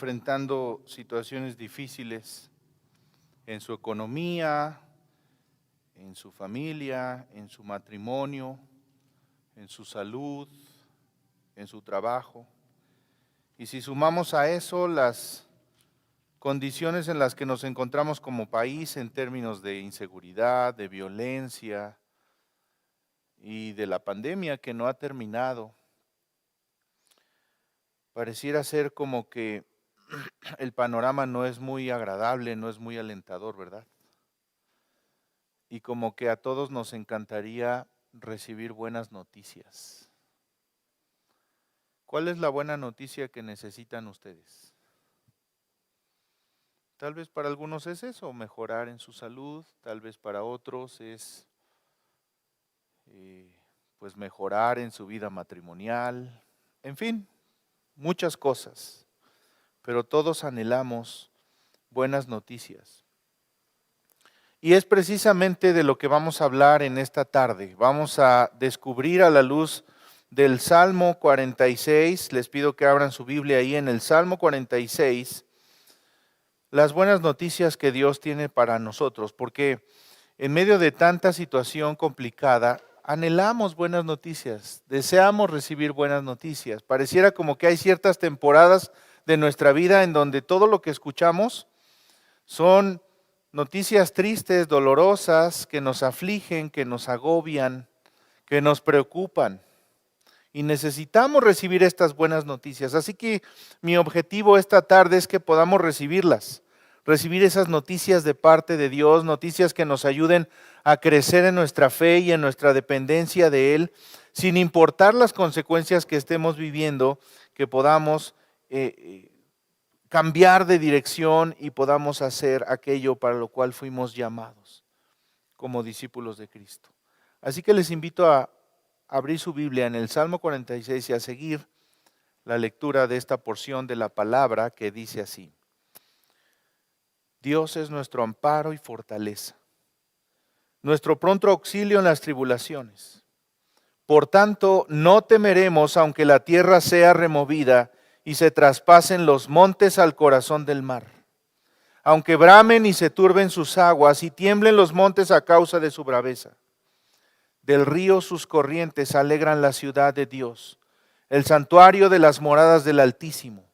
enfrentando situaciones difíciles en su economía, en su familia, en su matrimonio, en su salud, en su trabajo. Y si sumamos a eso las condiciones en las que nos encontramos como país en términos de inseguridad, de violencia y de la pandemia que no ha terminado, pareciera ser como que el panorama no es muy agradable, no es muy alentador, ¿verdad? Y como que a todos nos encantaría recibir buenas noticias. ¿Cuál es la buena noticia que necesitan ustedes? Tal vez para algunos es eso, mejorar en su salud, tal vez para otros es pues mejorar en su vida matrimonial, en fin, muchas cosas, pero todos anhelamos buenas noticias. Y es precisamente de lo que vamos a hablar en esta tarde. Vamos a descubrir a la luz del Salmo 46, les pido que abran su Biblia ahí en el Salmo 46, las buenas noticias que Dios tiene para nosotros, porque en medio de tanta situación complicada, anhelamos buenas noticias, deseamos recibir buenas noticias. Pareciera como que hay ciertas temporadas de nuestra vida en donde todo lo que escuchamos son noticias tristes, dolorosas, que nos afligen, que nos agobian, que nos preocupan. Y necesitamos recibir estas buenas noticias. Así que mi objetivo esta tarde es que podamos recibirlas. Recibir esas noticias de parte de Dios, noticias que nos ayuden a crecer en nuestra fe y en nuestra dependencia de Él, sin importar las consecuencias que estemos viviendo, que podamos cambiar de dirección y podamos hacer aquello para lo cual fuimos llamados como discípulos de Cristo. Así que les invito a abrir su Biblia en el Salmo 46 y a seguir la lectura de esta porción de la palabra que dice así: Dios es nuestro amparo y fortaleza, nuestro pronto auxilio en las tribulaciones. Por tanto, no temeremos aunque la tierra sea removida y se traspasen los montes al corazón del mar, aunque bramen y se turben sus aguas y tiemblen los montes a causa de su braveza. Del río sus corrientes alegran la ciudad de Dios, el santuario de las moradas del Altísimo.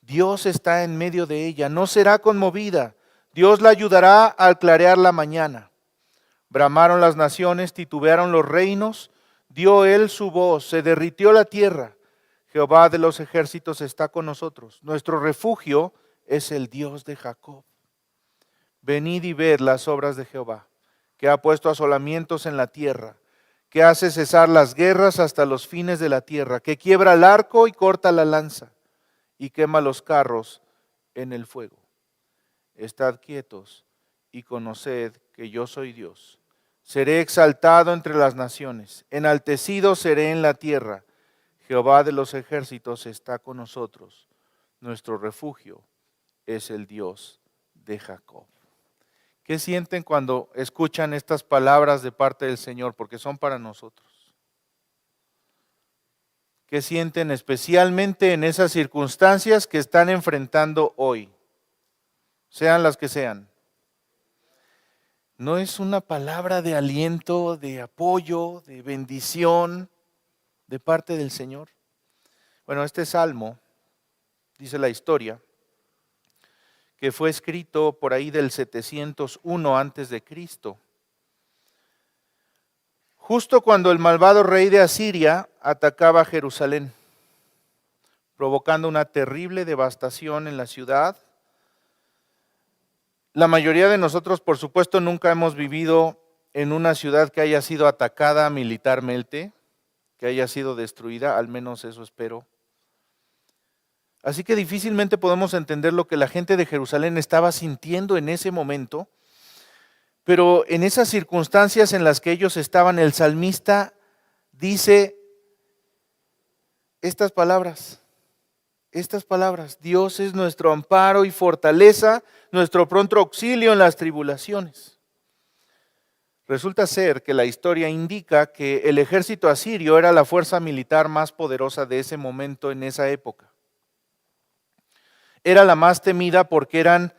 Dios está en medio de ella, no será conmovida. Dios la ayudará al clarear la mañana. Bramaron las naciones, titubearon los reinos, dio él su voz, se derritió la tierra. Jehová de los ejércitos está con nosotros. Nuestro refugio es el Dios de Jacob. Venid y ved las obras de Jehová, que ha puesto asolamientos en la tierra, que hace cesar las guerras hasta los fines de la tierra, que quiebra el arco y corta la lanza, y quema los carros en el fuego. Estad quietos y conoced que yo soy Dios. Seré exaltado entre las naciones, enaltecido seré en la tierra. Jehová de los ejércitos está con nosotros. Nuestro refugio es el Dios de Jacob. ¿Qué sienten cuando escuchan estas palabras de parte del Señor? Porque son para nosotros. ¿Qué sienten especialmente en esas circunstancias que están enfrentando hoy? Sean las que sean. ¿No es una palabra de aliento, de apoyo, de bendición de parte del Señor? Bueno, este salmo, dice la historia, que fue escrito por ahí del 701 antes de Cristo. Justo cuando el malvado rey de Asiria atacaba Jerusalén, provocando una terrible devastación en la ciudad. La mayoría de nosotros, por supuesto, nunca hemos vivido en una ciudad que haya sido atacada militarmente, que haya sido destruida, al menos eso espero. Así que difícilmente podemos entender lo que la gente de Jerusalén estaba sintiendo en ese momento, pero en esas circunstancias en las que ellos estaban, el salmista dice estas palabras, Dios es nuestro amparo y fortaleza, nuestro pronto auxilio en las tribulaciones. Resulta ser que la historia indica que el ejército asirio era la fuerza militar más poderosa de ese momento en esa época. Era la más temida porque eran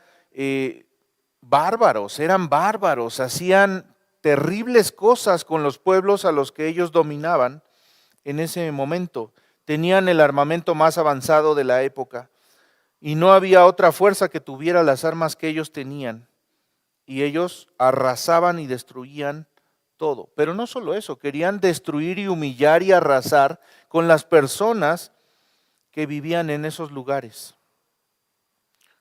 bárbaros, hacían terribles cosas con los pueblos a los que ellos dominaban en ese momento. Tenían el armamento más avanzado de la época y no había otra fuerza que tuviera las armas que ellos tenían. Y ellos arrasaban y destruían todo. Pero no solo eso, querían destruir y humillar y arrasar con las personas que vivían en esos lugares.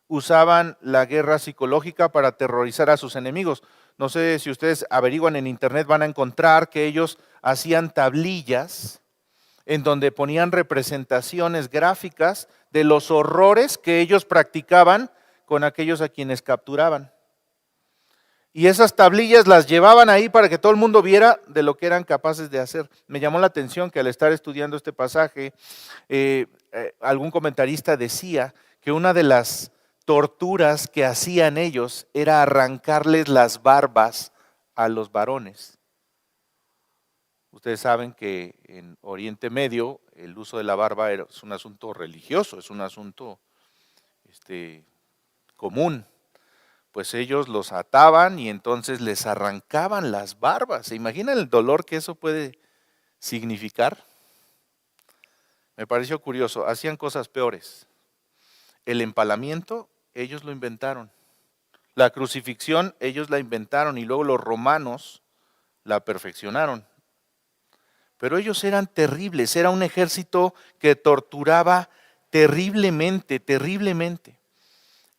Usaban la guerra psicológica para aterrorizar a sus enemigos. No sé si ustedes averiguan en internet, van a encontrar que ellos hacían tablillas en donde ponían representaciones gráficas de los horrores que ellos practicaban con aquellos a quienes capturaban. Y esas tablillas las llevaban ahí para que todo el mundo viera de lo que eran capaces de hacer. Me llamó la atención que al estar estudiando este pasaje, algún comentarista decía que una de las torturas que hacían ellos era arrancarles las barbas a los varones. Ustedes saben que en Oriente Medio el uso de la barba es un asunto religioso, es un asunto común. Pues ellos los ataban y entonces les arrancaban las barbas. ¿Se imaginan el dolor que eso puede significar? Me pareció curioso, hacían cosas peores. El empalamiento, ellos lo inventaron. La crucifixión, ellos la inventaron y luego los romanos la perfeccionaron. Pero ellos eran terribles, era un ejército que torturaba terriblemente, terriblemente.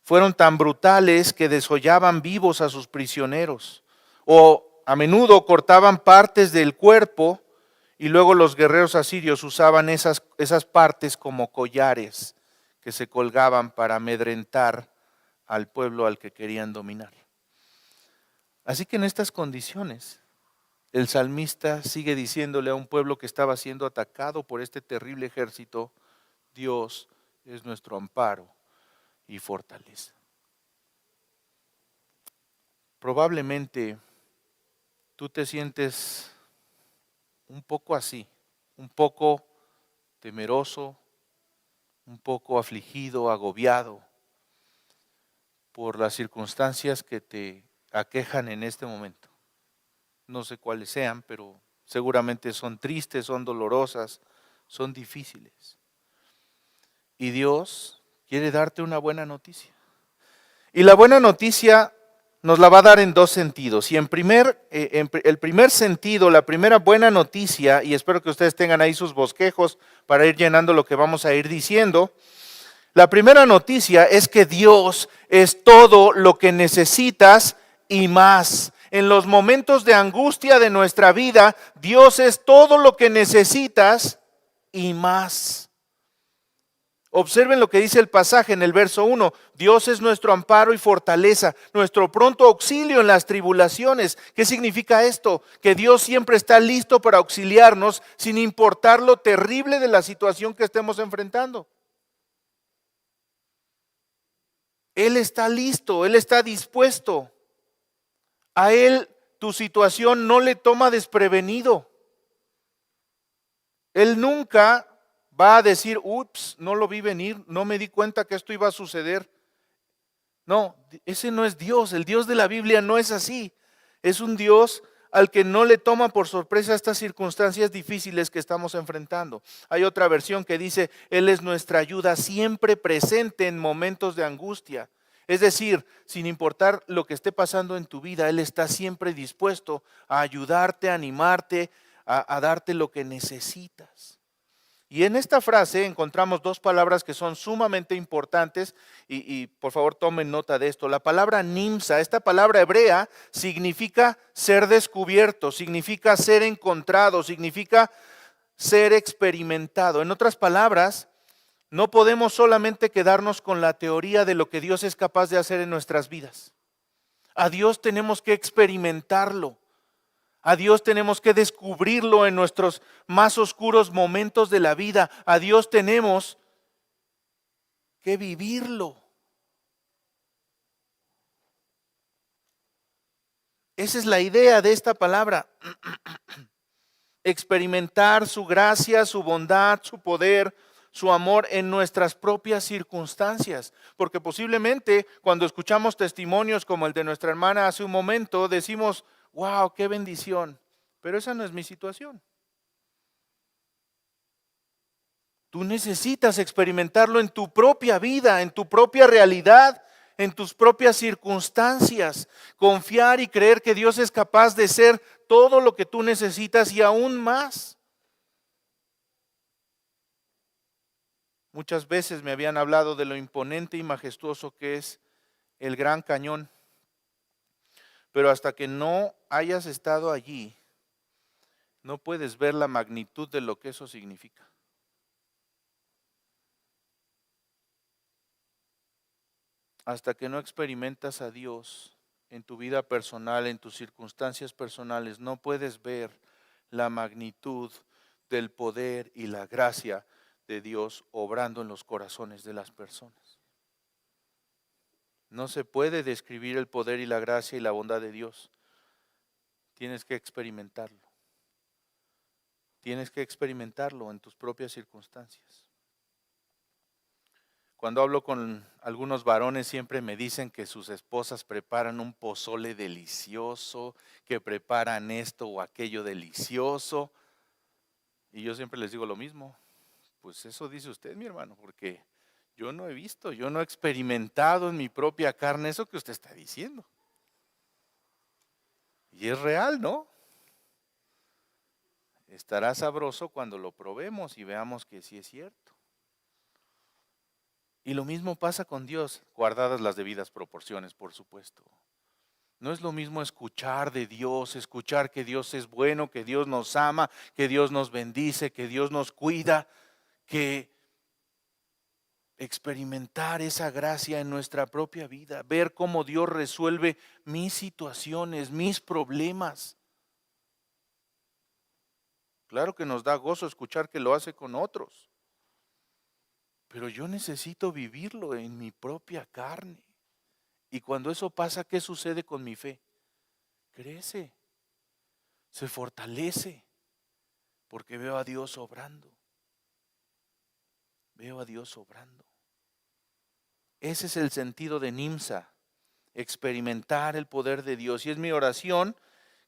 Fueron tan brutales que desollaban vivos a sus prisioneros o a menudo cortaban partes del cuerpo y luego los guerreros asirios usaban esas partes como collares que se colgaban para amedrentar al pueblo al que querían dominar. Así que en estas condiciones el salmista sigue diciéndole a un pueblo que estaba siendo atacado por este terrible ejército: Dios es nuestro amparo y fortaleza. Probablemente tú te sientes un poco así, un poco temeroso, un poco afligido, agobiado por las circunstancias que te aquejan en este momento. No sé cuáles sean, pero seguramente son tristes, son dolorosas, son difíciles. Y Dios quiere darte una buena noticia. Y la buena noticia nos la va a dar en dos sentidos. Y el primer sentido, la primera buena noticia, y espero que ustedes tengan ahí sus bosquejos para ir llenando lo que vamos a ir diciendo. La primera noticia es que Dios es todo lo que necesitas y más. En los momentos de angustia de nuestra vida, Dios es todo lo que necesitas y más. Observen lo que dice el pasaje en el verso 1. Dios es nuestro amparo y fortaleza, nuestro pronto auxilio en las tribulaciones. ¿Qué significa esto? Que Dios siempre está listo para auxiliarnos sin importar lo terrible de la situación que estemos enfrentando. Él está listo, Él está dispuesto. A Él tu situación no le toma desprevenido. Él nunca va a decir: ups, no lo vi venir, no me di cuenta que esto iba a suceder. No, ese no es Dios. El Dios de la Biblia no es así. Es un Dios al que no le toma por sorpresa estas circunstancias difíciles que estamos enfrentando. Hay otra versión que dice: Él es nuestra ayuda siempre presente en momentos de angustia. Es decir, sin importar lo que esté pasando en tu vida, Él está siempre dispuesto a ayudarte, a animarte, a darte lo que necesitas. Y en esta frase encontramos dos palabras que son sumamente importantes y por favor tomen nota de esto. La palabra nimsa, esta palabra hebrea significa ser descubierto, significa ser encontrado, significa ser experimentado. En otras palabras, no podemos solamente quedarnos con la teoría de lo que Dios es capaz de hacer en nuestras vidas. A Dios tenemos que experimentarlo. A Dios tenemos que descubrirlo en nuestros más oscuros momentos de la vida. A Dios tenemos que vivirlo. Esa es la idea de esta palabra. Experimentar su gracia, su bondad, su poder, su amor en nuestras propias circunstancias. Porque posiblemente cuando escuchamos testimonios como el de nuestra hermana hace un momento, decimos, wow, qué bendición. Pero esa no es mi situación. Tú necesitas experimentarlo en tu propia vida, en tu propia realidad, en tus propias circunstancias. Confiar y creer que Dios es capaz de ser todo lo que tú necesitas y aún más. Muchas veces me habían hablado de lo imponente y majestuoso que es el Gran Cañón. Pero hasta que no hayas estado allí, no puedes ver la magnitud de lo que eso significa. Hasta que no experimentas a Dios en tu vida personal, en tus circunstancias personales, no puedes ver la magnitud del poder y la gracia de Dios obrando en los corazones de las personas. No se puede describir el poder y la gracia y la bondad de Dios. Tienes que experimentarlo. Tienes que experimentarlo en tus propias circunstancias. Cuando hablo con algunos varones siempre me dicen que sus esposas preparan un pozole delicioso, que preparan esto o aquello delicioso. Y yo siempre les digo lo mismo. Pues eso dice usted, mi hermano, porque yo no he visto, yo no he experimentado en mi propia carne eso que usted está diciendo. Y es real, ¿no? Estará sabroso cuando lo probemos y veamos que sí es cierto. Y lo mismo pasa con Dios, guardadas las debidas proporciones, por supuesto. No es lo mismo escuchar de Dios, escuchar que Dios es bueno, que Dios nos ama, que Dios nos bendice, que Dios nos cuida, que experimentar esa gracia en nuestra propia vida, ver cómo Dios resuelve mis situaciones, mis problemas. Claro que nos da gozo escuchar que lo hace con otros, pero yo necesito vivirlo en mi propia carne. Y cuando eso pasa, ¿qué sucede con mi fe? Crece, se fortalece, porque veo a Dios obrando. Veo a Dios obrando. Ese es el sentido de Nimsa, experimentar el poder de Dios. Y es mi oración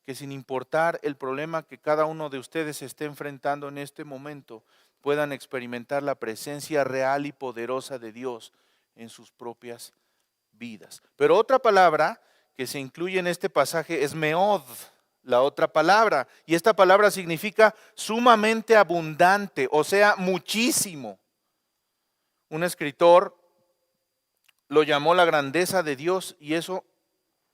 que sin importar el problema que cada uno de ustedes esté enfrentando en este momento, puedan experimentar la presencia real y poderosa de Dios en sus propias vidas. Pero otra palabra que se incluye en este pasaje es meod, la otra palabra. Y esta palabra significa sumamente abundante, o sea, muchísimo. Un escritor lo llamó la grandeza de Dios y eso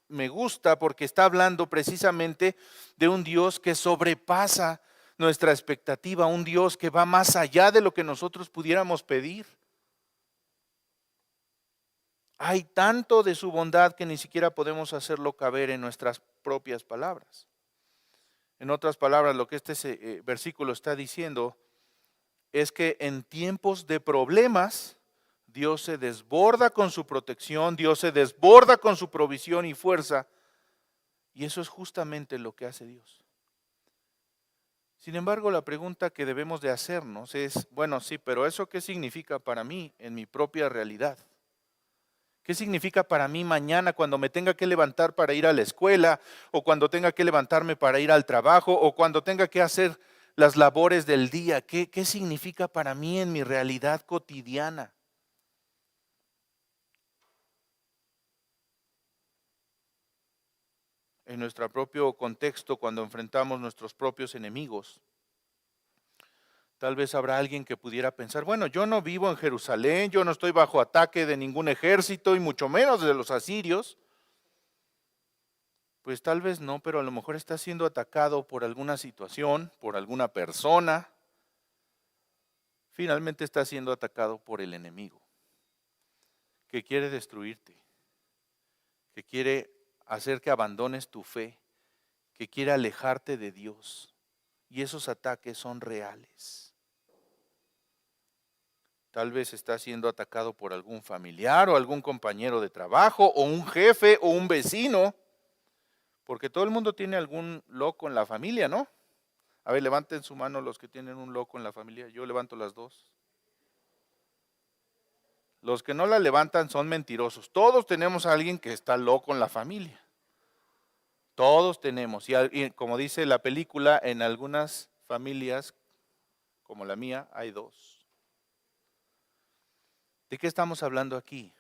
me gusta porque está hablando precisamente de un Dios que sobrepasa nuestra expectativa, un Dios que va más allá de lo que nosotros pudiéramos pedir. Hay tanto de su bondad que ni siquiera podemos hacerlo caber en nuestras propias palabras. En otras palabras, lo que este versículo está diciendo es que en tiempos de problemas, Dios se desborda con su protección, Dios se desborda con su provisión y fuerza, y eso es justamente lo que hace Dios. Sin embargo, la pregunta que debemos de hacernos es, bueno, sí, pero ¿eso qué significa para mí en mi propia realidad? ¿Qué significa para mí mañana cuando me tenga que levantar para ir a la escuela, o cuando tenga que levantarme para ir al trabajo, o cuando tenga que hacer las labores del día? ¿Qué significa para mí en mi realidad cotidiana? En nuestro propio contexto, cuando enfrentamos nuestros propios enemigos, tal vez habrá alguien que pudiera pensar, bueno, yo no vivo en Jerusalén, yo no estoy bajo ataque de ningún ejército y mucho menos de los asirios. Pues tal vez no, pero a lo mejor está siendo atacado por alguna situación, por alguna persona. Finalmente está siendo atacado por el enemigo, que quiere destruirte, que quiere hacer que abandones tu fe, que quiere alejarte de Dios. Y esos ataques son reales. Tal vez está siendo atacado por algún familiar o algún compañero de trabajo o un jefe o un vecino, porque todo el mundo tiene algún loco en la familia, ¿no? A ver, levanten su mano los que tienen un loco en la familia. Yo levanto las dos. Los que no la levantan son mentirosos. Todos tenemos a alguien que está loco en la familia. Todos tenemos. Y como dice la película, en algunas familias, como la mía, hay dos. ¿De qué estamos hablando aquí?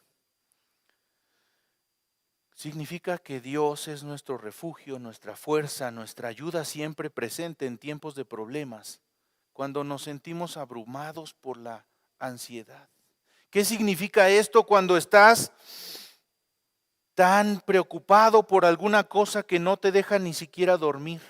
Significa que Dios es nuestro refugio, nuestra fuerza, nuestra ayuda siempre presente en tiempos de problemas, cuando nos sentimos abrumados por la ansiedad. ¿Qué significa esto cuando estás tan preocupado por alguna cosa que no te deja ni siquiera dormir?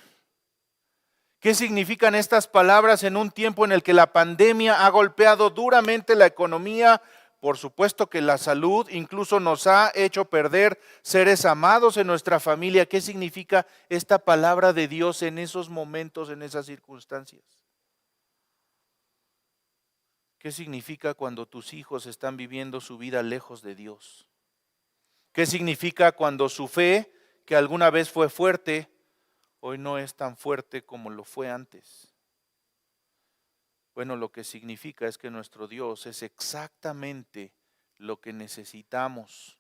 ¿Qué significan estas palabras en un tiempo en el que la pandemia ha golpeado duramente la economía? Por supuesto que la salud incluso nos ha hecho perder seres amados en nuestra familia. ¿Qué significa esta palabra de Dios en esos momentos, en esas circunstancias? ¿Qué significa cuando tus hijos están viviendo su vida lejos de Dios? ¿Qué significa cuando su fe, que alguna vez fue fuerte, hoy no es tan fuerte como lo fue antes? Bueno, lo que significa es que nuestro Dios es exactamente lo que necesitamos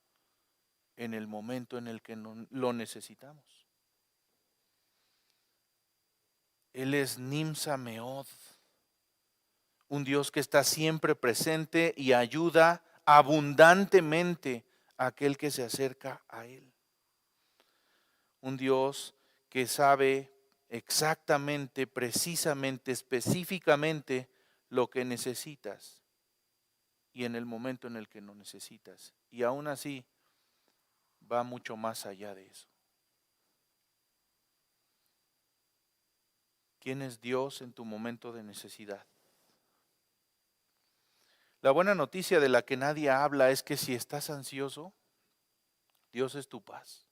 en el momento en el que lo necesitamos. Él es Nimsa Meod, un Dios que está siempre presente y ayuda abundantemente a aquel que se acerca a Él. Un Dios que sabe exactamente, precisamente, específicamente lo que necesitas y en el momento en el que lo necesitas. Y aún así va mucho más allá de eso. ¿Quién es Dios en tu momento de necesidad? La buena noticia de la que nadie habla es que si estás ansioso, Dios es tu paz.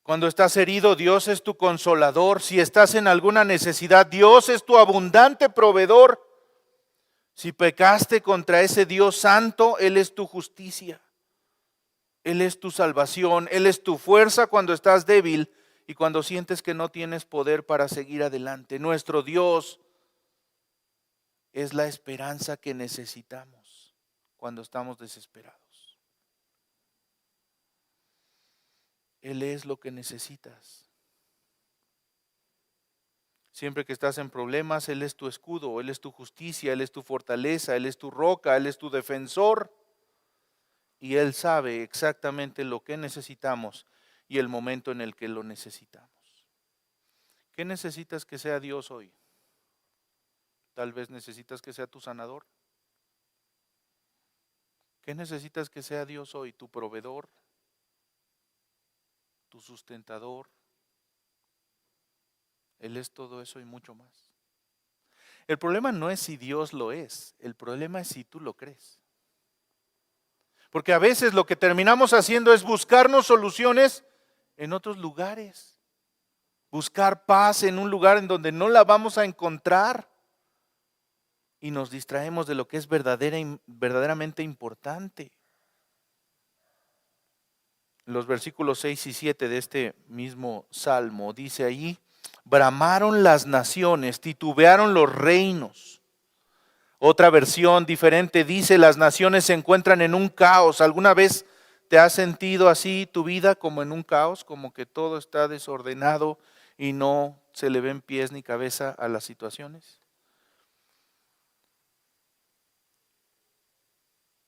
Cuando estás herido, Dios es tu consolador. Si estás en alguna necesidad, Dios es tu abundante proveedor. Si pecaste contra ese Dios santo, Él es tu justicia. Él es tu salvación. Él es tu fuerza cuando estás débil y cuando sientes que no tienes poder para seguir adelante. Nuestro Dios es la esperanza que necesitamos cuando estamos desesperados. Él es lo que necesitas. Siempre que estás en problemas, Él es tu escudo, Él es tu justicia, Él es tu fortaleza, Él es tu roca, Él es tu defensor. Y Él sabe exactamente lo que necesitamos y el momento en el que lo necesitamos. ¿Qué necesitas que sea Dios hoy? Tal vez necesitas que sea tu sanador. ¿Qué necesitas que sea Dios hoy? Tu proveedor, tu sustentador. Él es todo eso y mucho más. El problema no es si Dios lo es, el problema es si tú lo crees. Porque a veces lo que terminamos haciendo es buscarnos soluciones en otros lugares. Buscar paz en un lugar en donde no la vamos a encontrar. Y nos distraemos de lo que es verdaderamente importante. Los versículos 6 y 7 de este mismo salmo dice ahí: bramaron las naciones, titubearon los reinos. Otra versión diferente dice: las naciones se encuentran en un caos. ¿Alguna vez te has sentido así tu vida, como en un caos, como que todo está desordenado y no se le ven pies ni cabeza a las situaciones?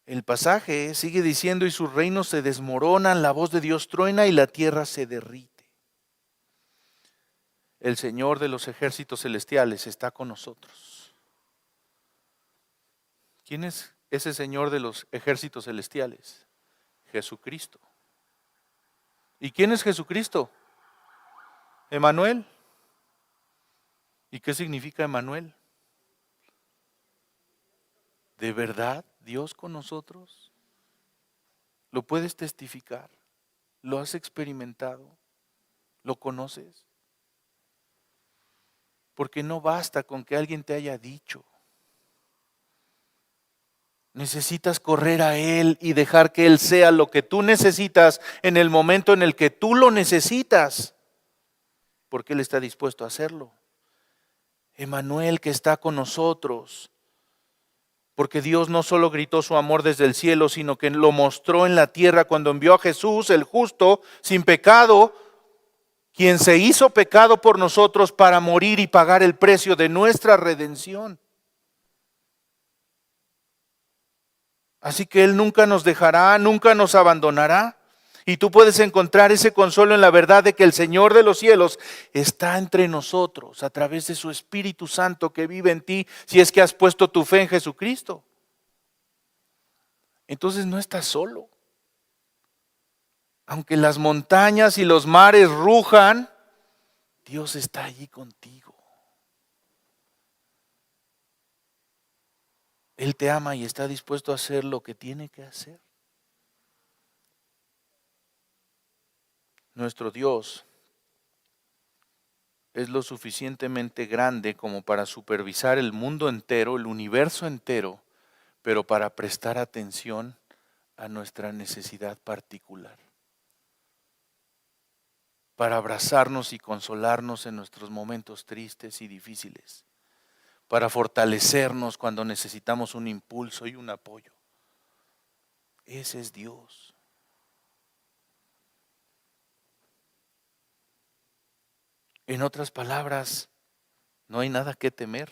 El pasaje sigue diciendo: y sus reinos se desmoronan, la voz de Dios truena y la tierra se derrite. El Señor de los ejércitos celestiales está con nosotros. ¿Quién es ese Señor de los ejércitos celestiales? Jesucristo. ¿Y quién es Jesucristo? Emmanuel. ¿Y qué significa Emmanuel? ¿De verdad Dios con nosotros? ¿Lo puedes testificar? ¿Lo has experimentado? ¿Lo conoces? Porque no basta con que alguien te haya dicho. Necesitas correr a Él y dejar que Él sea lo que tú necesitas en el momento en el que tú lo necesitas. Porque Él está dispuesto a hacerlo. Emmanuel, que está con nosotros. Porque Dios no solo gritó su amor desde el cielo, sino que lo mostró en la tierra cuando envió a Jesús, el justo, sin pecado, quien se hizo pecado por nosotros para morir y pagar el precio de nuestra redención. Así que Él nunca nos dejará, nunca nos abandonará. Y tú puedes encontrar ese consuelo en la verdad de que el Señor de los cielos está entre nosotros a través de su Espíritu Santo que vive en ti si es que has puesto tu fe en Jesucristo. Entonces no estás solo. Aunque las montañas y los mares rujan, Dios está allí contigo. Él te ama y está dispuesto a hacer lo que tiene que hacer. Nuestro Dios es lo suficientemente grande como para supervisar el mundo entero, el universo entero, pero para prestar atención a nuestra necesidad particular, para abrazarnos y consolarnos en nuestros momentos tristes y difíciles, para fortalecernos cuando necesitamos un impulso y un apoyo. Ese es Dios. En otras palabras, no hay nada que temer.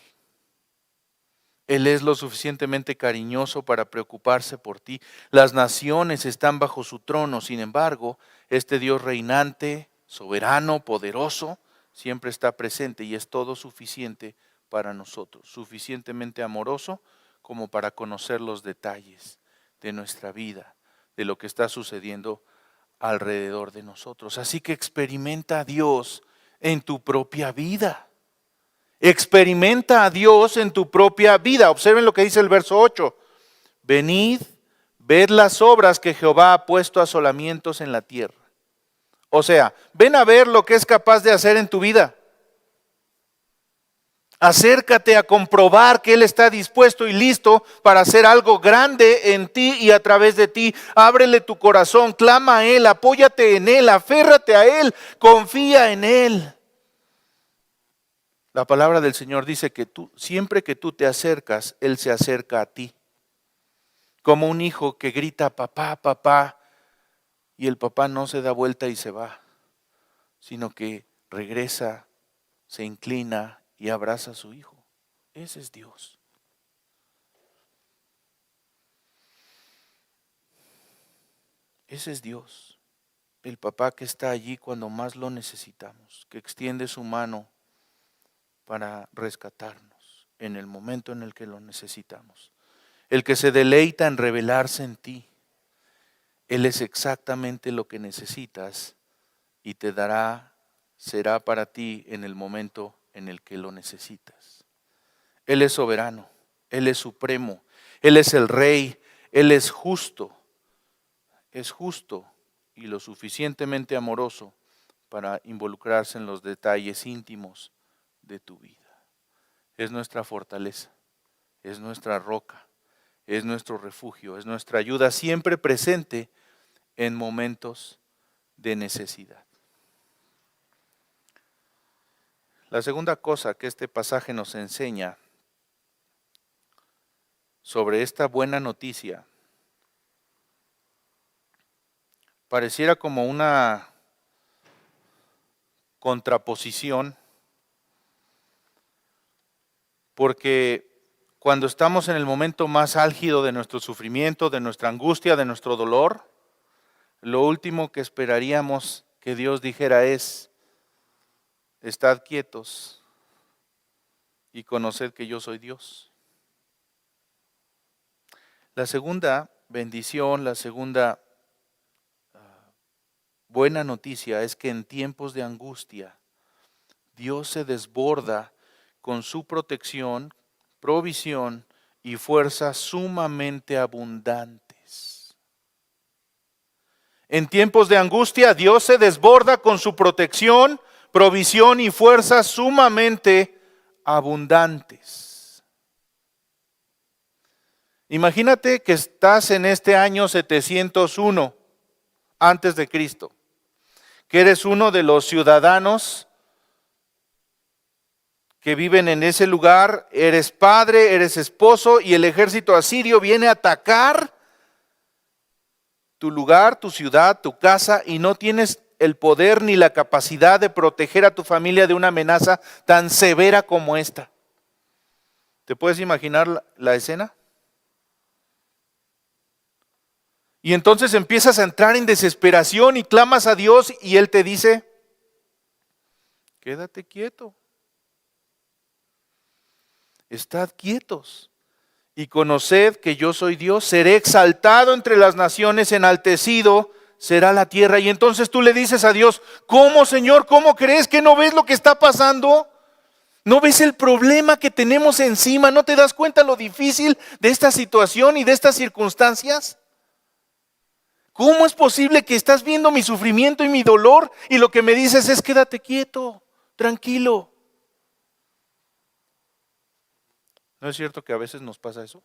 Él es lo suficientemente cariñoso para preocuparse por ti. Las naciones están bajo su trono, sin embargo, este Dios reinante, soberano, poderoso, siempre está presente y es todo suficiente para nosotros, suficientemente amoroso como para conocer los detalles de nuestra vida, de lo que está sucediendo alrededor de nosotros. Así que experimenta a Dios en tu propia vida. Experimenta a Dios en tu propia vida. Observen lo que dice el verso 8. Venid, ved las obras que Jehová ha puesto a asolamientos en la tierra. O sea, ven a ver lo que es capaz de hacer en tu vida. Acércate a comprobar que Él está dispuesto y listo para hacer algo grande en ti y a través de ti. Ábrele tu corazón, clama a Él, apóyate en Él, aférrate a Él, confía en Él. La palabra del Señor dice que siempre que tú te acercas, Él se acerca a ti. Como un hijo que grita papá, papá, y el papá no se da vuelta y se va, sino que regresa, se inclina y abraza a su hijo. Ese es Dios. Ese es Dios. El papá que está allí cuando más lo necesitamos, que extiende su mano para rescatarnos en el momento en el que lo necesitamos. El que se deleita en revelarse en ti. Él es exactamente lo que necesitas y te dará, será para ti en el momento en el que lo necesitas. Él es soberano, Él es supremo, Él es el Rey, Él es justo y lo suficientemente amoroso para involucrarse en los detalles íntimos de tu vida. Es nuestra fortaleza, es nuestra roca, es nuestro refugio, es nuestra ayuda siempre presente en momentos de necesidad. La segunda cosa que este pasaje nos enseña sobre esta buena noticia pareciera como una contraposición, porque cuando estamos en el momento más álgido de nuestro sufrimiento, de nuestra angustia, de nuestro dolor, lo último que esperaríamos que Dios dijera es: estad quietos y conoced que yo soy Dios. La segunda bendición, la segunda buena noticia es que en tiempos de angustia Dios se desborda con su protección, provisión y fuerzas sumamente abundantes. En tiempos de angustia Dios se desborda con su protección, provisión y fuerzas sumamente abundantes. Imagínate que estás en este año 701 antes de Cristo, que eres uno de los ciudadanos que viven en ese lugar, eres padre, eres esposo y el ejército asirio viene a atacar tu lugar, tu ciudad, tu casa y no tienes el poder ni la capacidad de proteger a tu familia de una amenaza tan severa como esta. ¿Te puedes imaginar la escena? Y entonces empiezas a entrar en desesperación y clamas a Dios y Él te dice, quédate quieto. Estad quietos y conoced que yo soy Dios. Seré exaltado entre las naciones, enaltecido será la tierra. Y entonces tú le dices a Dios, ¿cómo, Señor? ¿Cómo crees que no ves lo que está pasando? ¿No ves el problema que tenemos encima? ¿No te das cuenta lo difícil de esta situación y de estas circunstancias? ¿Cómo es posible que estás viendo mi sufrimiento y mi dolor y lo que me dices es quédate quieto, tranquilo? ¿No es cierto que a veces nos pasa eso?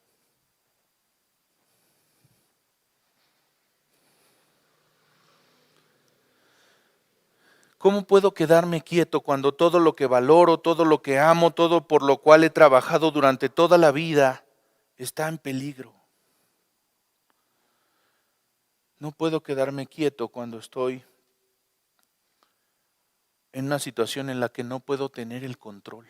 ¿Cómo puedo quedarme quieto cuando todo lo que valoro, todo lo que amo, todo por lo cual he trabajado durante toda la vida está en peligro? No puedo quedarme quieto cuando estoy en una situación en la que no puedo tener el control.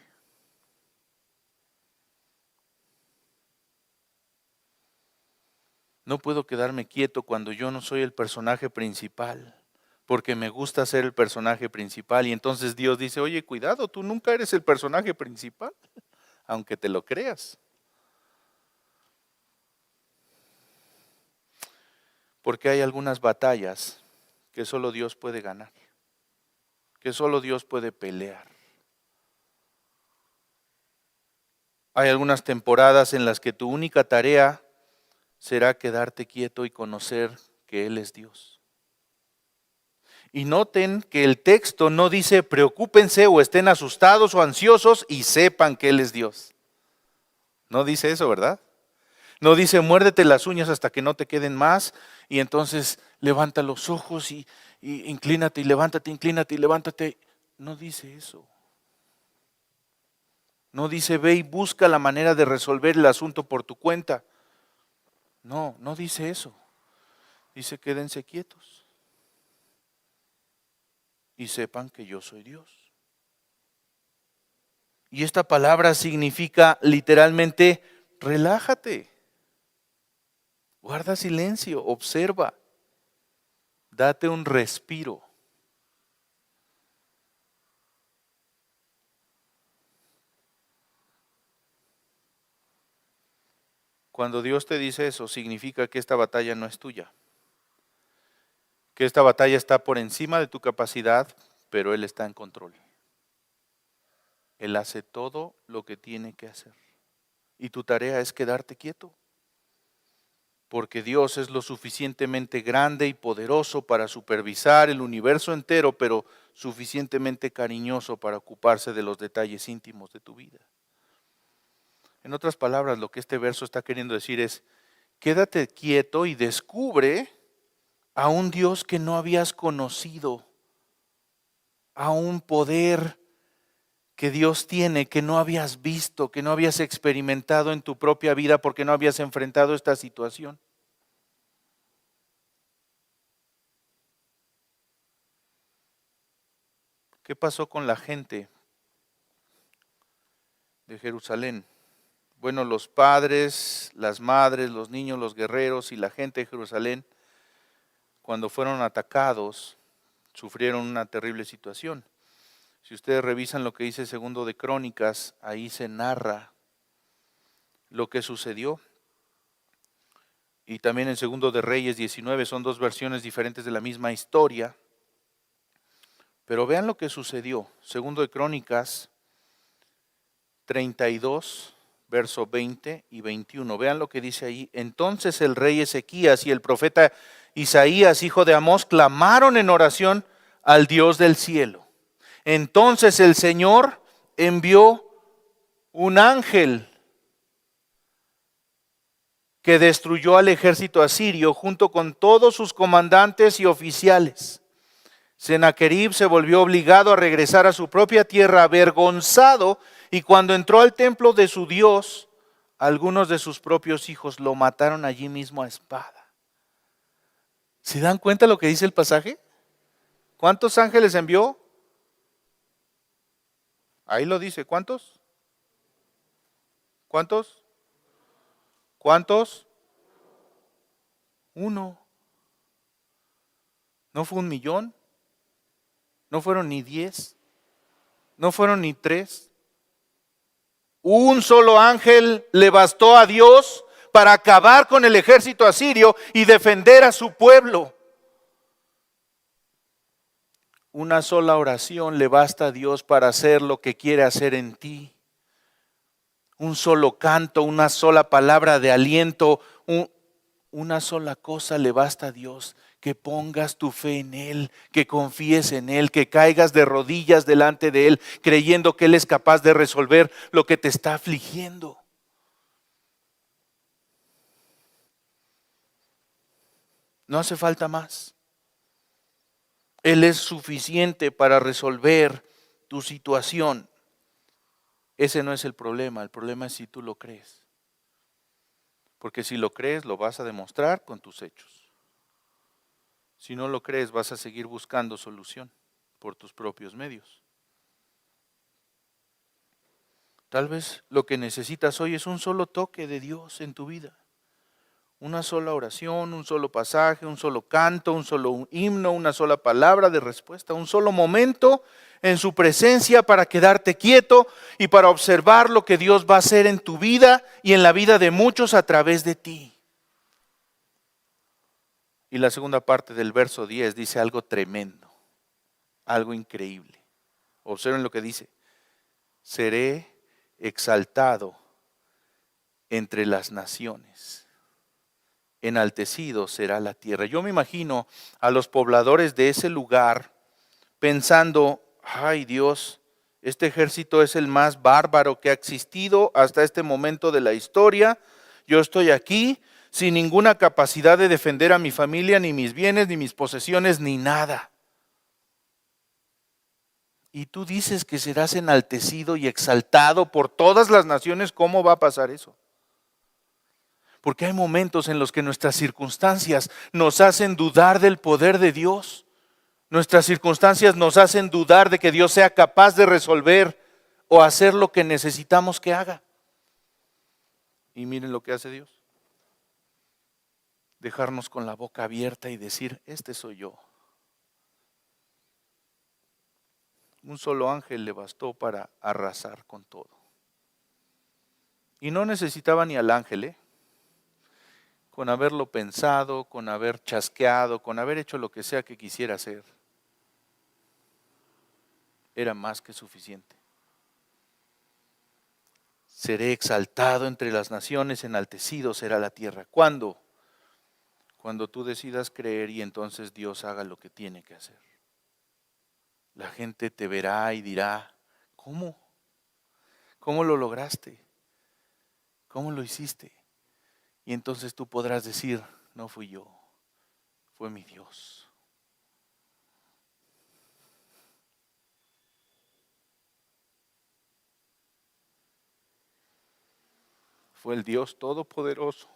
No puedo quedarme quieto cuando yo no soy el personaje principal, porque me gusta ser el personaje principal. Y entonces Dios dice, oye, cuidado, tú nunca eres el personaje principal, aunque te lo creas. Porque hay algunas batallas que solo Dios puede ganar, que solo Dios puede pelear. Hay algunas temporadas en las que tu única tarea será quedarte quieto y conocer que Él es Dios. Y noten que el texto no dice preocúpense o estén asustados o ansiosos y sepan que Él es Dios. No dice eso, ¿verdad? No dice muérdete las uñas hasta que no te queden más y entonces levanta los ojos y inclínate y levántate, inclínate y levántate. No dice eso. No dice ve y busca la manera de resolver el asunto por tu cuenta. No, no dice eso. Dice quédense quietos y sepan que yo soy Dios. Y esta palabra significa literalmente relájate, guarda silencio, observa, date un respiro. Cuando Dios te dice eso, significa que esta batalla no es tuya. Que esta batalla está por encima de tu capacidad, pero Él está en control. Él hace todo lo que tiene que hacer. Y tu tarea es quedarte quieto. Porque Dios es lo suficientemente grande y poderoso para supervisar el universo entero, pero suficientemente cariñoso para ocuparse de los detalles íntimos de tu vida. En otras palabras, lo que este verso está queriendo decir es, quédate quieto y descubre a un Dios que no habías conocido, a un poder que Dios tiene, que no habías visto, que no habías experimentado en tu propia vida porque no habías enfrentado esta situación. ¿Qué pasó con la gente de Jerusalén? Bueno, los padres, las madres, los niños, los guerreros y la gente de Jerusalén, cuando fueron atacados, sufrieron una terrible situación. Si ustedes revisan lo que dice Segundo de Crónicas, ahí se narra lo que sucedió. Y también en Segundo de Reyes 19 son dos versiones diferentes de la misma historia. Pero vean lo que sucedió. Segundo de Crónicas 32, verso 20 y 21. Vean lo que dice ahí. Entonces el rey Ezequías y el profeta Isaías, hijo de Amós, clamaron en oración al Dios del cielo. Entonces el Señor envió un ángel que destruyó al ejército asirio junto con todos sus comandantes y oficiales. Sennacherib se volvió obligado a regresar a su propia tierra avergonzado Y cuando entró al templo de su Dios, algunos de sus propios hijos lo mataron allí mismo a espada. ¿Se dan cuenta lo que dice el pasaje? ¿Cuántos ángeles envió? Ahí lo dice, ¿cuántos? ¿Cuántos? ¿Cuántos? Uno. ¿No fue 1,000,000? ¿No fueron ni 10? ¿No fueron ni 3? Un solo ángel le bastó a Dios para acabar con el ejército asirio y defender a su pueblo. Una sola oración le basta a Dios para hacer lo que quiere hacer en ti. Un solo canto, una sola palabra de aliento, una sola cosa le basta a Dios. Que pongas tu fe en Él, que confíes en Él, que caigas de rodillas delante de Él, creyendo que Él es capaz de resolver lo que te está afligiendo. No hace falta más. Él es suficiente para resolver tu situación. Ese no es el problema es si tú lo crees. Porque si lo crees, lo vas a demostrar con tus hechos. Si no lo crees, vas a seguir buscando solución por tus propios medios. Tal vez lo que necesitas hoy es un solo toque de Dios en tu vida. Una sola oración, un solo pasaje, un solo canto, un solo himno, una sola palabra de respuesta, un solo momento en su presencia para quedarte quieto y para observar lo que Dios va a hacer en tu vida y en la vida de muchos a través de ti. Y la segunda parte del verso 10 dice algo tremendo, algo increíble. Observen lo que dice: seré exaltado entre las naciones. Enaltecido será la tierra. Yo me imagino a los pobladores de ese lugar pensando: ay Dios, este ejército es el más bárbaro que ha existido hasta este momento de la historia. Yo estoy aquí sin ninguna capacidad de defender a mi familia, ni mis bienes, ni mis posesiones, ni nada. Y tú dices que serás enaltecido y exaltado por todas las naciones. ¿Cómo va a pasar eso? Porque hay momentos en los que nuestras circunstancias nos hacen dudar del poder de Dios. Nuestras circunstancias nos hacen dudar de que Dios sea capaz de resolver o hacer lo que necesitamos que haga. Y miren lo que hace Dios. Dejarnos con la boca abierta y decir: este soy yo. Un solo ángel le bastó para arrasar con todo. Y no necesitaba ni al ángel, con haberlo pensado, con haber chasqueado, con haber hecho lo que sea que quisiera hacer, era más que suficiente. Seré exaltado entre las naciones, enaltecido será la tierra. ¿Cuándo? Cuando tú decidas creer y entonces Dios haga lo que tiene que hacer. La gente te verá y dirá: ¿cómo? ¿Cómo lo lograste? ¿Cómo lo hiciste? Y entonces tú podrás decir: no fui yo, fue mi Dios. Fue el Dios Todopoderoso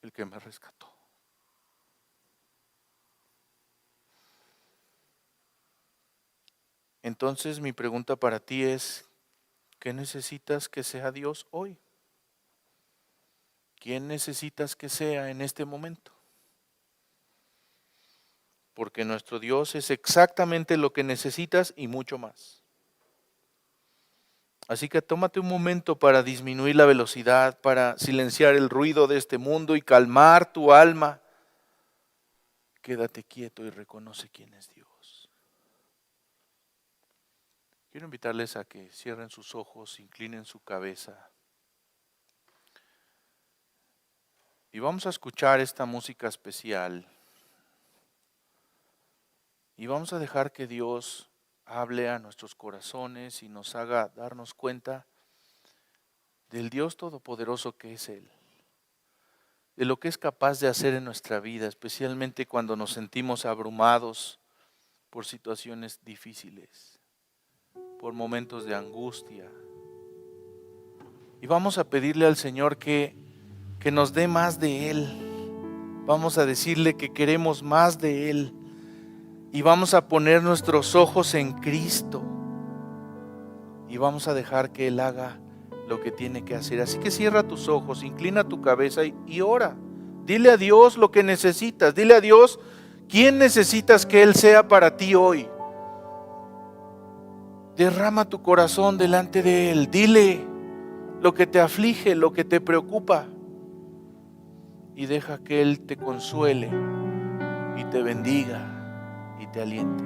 el que me rescató. Entonces mi pregunta para ti es: ¿qué necesitas que sea Dios hoy? ¿Quién necesitas que sea en este momento? Porque nuestro Dios es exactamente lo que necesitas y mucho más. Así que tómate un momento para disminuir la velocidad, para silenciar el ruido de este mundo y calmar tu alma. Quédate quieto y reconoce quién es Dios. Quiero invitarles a que cierren sus ojos, inclinen su cabeza. Y vamos a escuchar esta música especial. Y vamos a dejar que Dios hable a nuestros corazones y nos haga darnos cuenta del Dios Todopoderoso que es Él. De lo que es capaz de hacer en nuestra vida, especialmente cuando nos sentimos abrumados, por situaciones difíciles, por momentos de angustia. Y vamos a pedirle al Señor que nos dé más de Él. Vamos a decirle que queremos más de Él. Y vamos a poner nuestros ojos en Cristo. Y vamos a dejar que Él haga lo que tiene que hacer. Así que cierra tus ojos, inclina tu cabeza y ora. Dile a Dios lo que necesitas. Dile a Dios quién necesitas que Él sea para ti hoy. Derrama tu corazón delante de Él. Dile lo que te aflige, lo que te preocupa. Y deja que Él te consuele y te bendiga y te aliente.